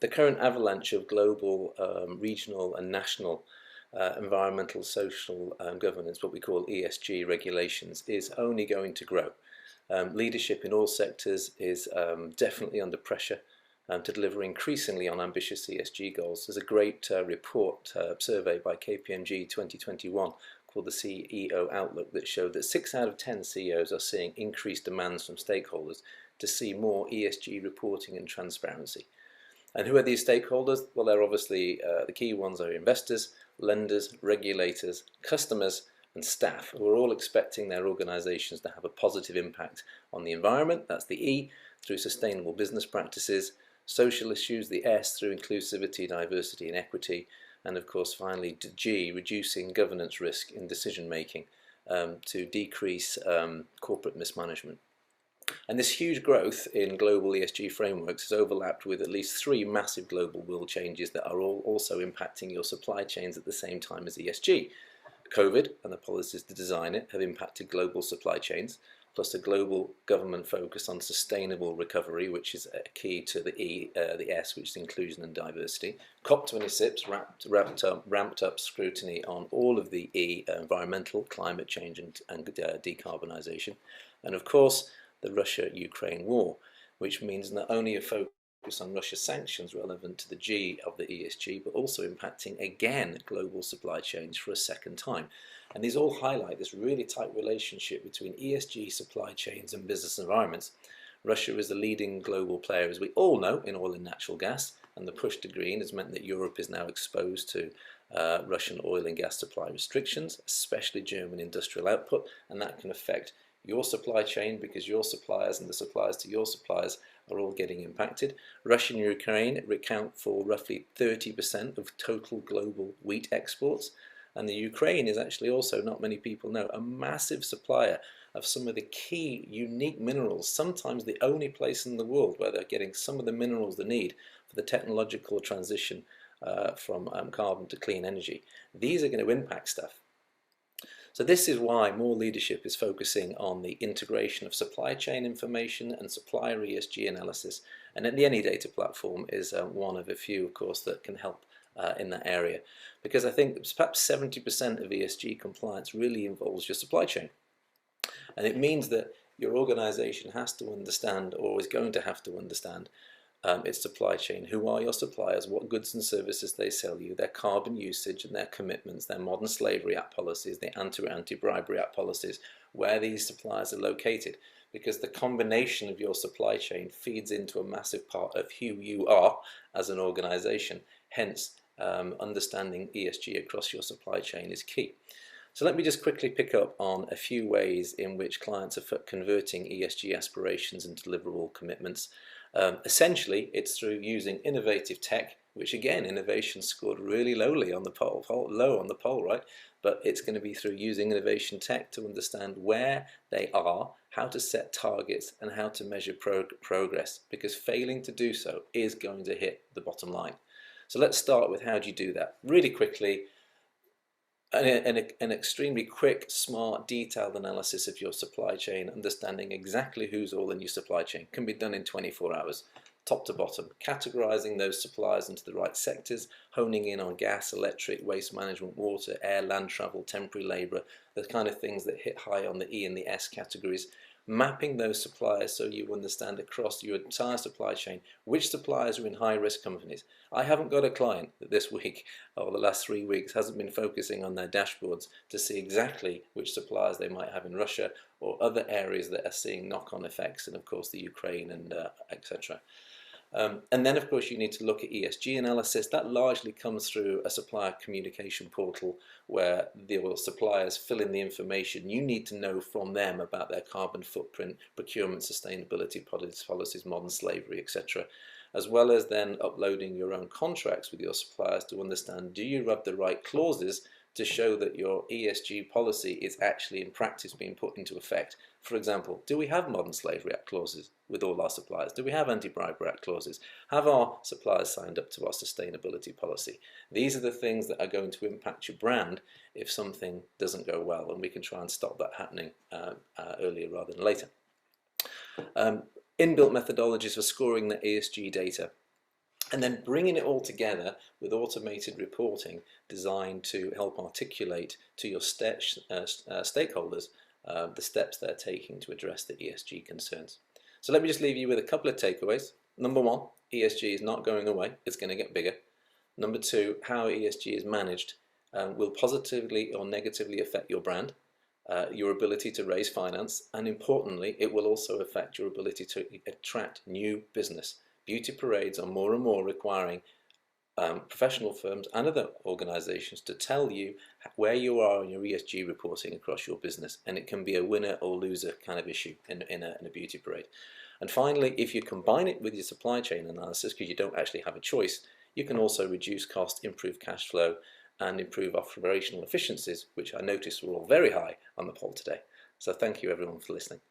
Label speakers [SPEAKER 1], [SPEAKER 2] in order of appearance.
[SPEAKER 1] the current avalanche of global, regional and national environmental, social governance, what we call ESG regulations, is only going to grow. Leadership in all sectors is definitely under pressure to deliver increasingly on ambitious ESG goals. There's a great report, survey by KPMG 2021 called the CEO Outlook that showed that 6 out of 10 CEOs are seeing increased demands from stakeholders to see more ESG reporting and transparency. And who are these stakeholders? Well, they're obviously the key ones are investors, lenders, regulators, customers and staff, who are all expecting their organizations to have a positive impact on the environment, that's the E, through sustainable business practices, social issues, the S, through inclusivity, diversity and equity, and of course finally G, reducing governance risk in decision making to decrease corporate mismanagement. And this huge growth in global ESG frameworks has overlapped with at least 3 massive global world changes that are all also impacting your supply chains at the same time as ESG. COVID and the policies to design it have impacted global supply chains, plus a global government focus on sustainable recovery, which is a key to the S, which is inclusion and diversity. COP26 ramped up scrutiny on all of the E, environmental, climate change and decarbonisation. And of course, the Russia-Ukraine war, which means not only a focus on Russia sanctions relevant to the G of the ESG, but also impacting again global supply chains for a second time. And these all highlight this really tight relationship between ESG, supply chains and business environments. Russia is the leading global player, as we all know, in oil and natural gas, and the push to green has meant that Europe is now exposed to Russian oil and gas supply restrictions, especially German industrial output, and that can affect your supply chain because your suppliers and the suppliers to your suppliers are all getting impacted. Russia and Ukraine account for roughly 30% of total global wheat exports, and the Ukraine is actually also, not many people know, a massive supplier of some of the key unique minerals, sometimes the only place in the world where they're getting some of the minerals they need for the technological transition from carbon to clean energy. These are going to impact stuff. So this is why more leadership is focusing on the integration of supply chain information and supplier ESG analysis, and the AnyData platform is one of a few, of course, that can help in that area, because I think perhaps 70% of ESG compliance really involves your supply chain, and it means that your organization has to understand, or is going to have to understand, its supply chain. Who are your suppliers, what goods and services they sell you, their carbon usage and their commitments, their modern slavery act policies, the anti-bribery act policies, where these suppliers are located, because the combination of your supply chain feeds into a massive part of who you are as an organization. Hence, understanding ESG across your supply chain is key. So let me just quickly pick up on a few ways in which clients are converting ESG aspirations into deliverable commitments. Essentially, it's through using innovative tech, which again, innovation scored really lowly on the low on the poll, right? But it's going to be through using innovation tech to understand where they are, how to set targets, and how to measure progress, because failing to do so is going to hit the bottom line. So let's start with how do you do that? Really quickly, an extremely quick, smart, detailed analysis of your supply chain, understanding exactly who's all in your supply chain, can be done in 24 hours, top to bottom, categorizing those suppliers into the right sectors, honing in on gas, electric, waste management, water, air, land travel, temporary labor, the kind of things that hit high on the E and the S categories, mapping those suppliers so you understand across your entire supply chain which suppliers are in high-risk companies. I haven't got a client that this week or the last 3 weeks hasn't been focusing on their dashboards to see exactly which suppliers they might have in Russia or other areas that are seeing knock-on effects, and of course the Ukraine and etc. And then of course you need to look at ESG analysis. That largely comes through a supplier communication portal where the suppliers fill in the information you need to know from them about their carbon footprint, procurement, sustainability policies, modern slavery, etc. As well as then uploading your own contracts with your suppliers to understand, do you have the right clauses to show that your ESG policy is actually in practice being put into effect. For example, do we have modern slavery act clauses with all our suppliers? Do we have anti-bribery act clauses? Have our suppliers signed up to our sustainability policy? These are the things that are going to impact your brand if something doesn't go well, and we can try and stop that happening earlier rather than later. Inbuilt methodologies for scoring the ESG data. and then bringing it all together with automated reporting designed to help articulate to your stakeholders the steps they're taking to address the ESG concerns. So let me just leave you with a couple of takeaways. Number one, ESG is not going away, it's going to get bigger. Number two, how ESG is managed will positively or negatively affect your brand, your ability to raise finance, and importantly, it will also affect your ability to attract new business. Beauty parades are more and more requiring professional firms and other organizations to tell you where you are in your ESG reporting across your business, and it can be a winner or loser kind of issue in a beauty parade. And finally, if you combine it with your supply chain analysis, because you don't actually have a choice, you can also reduce cost, improve cash flow, and improve operational efficiencies, which I noticed were all very high on the poll today. So thank you everyone for listening.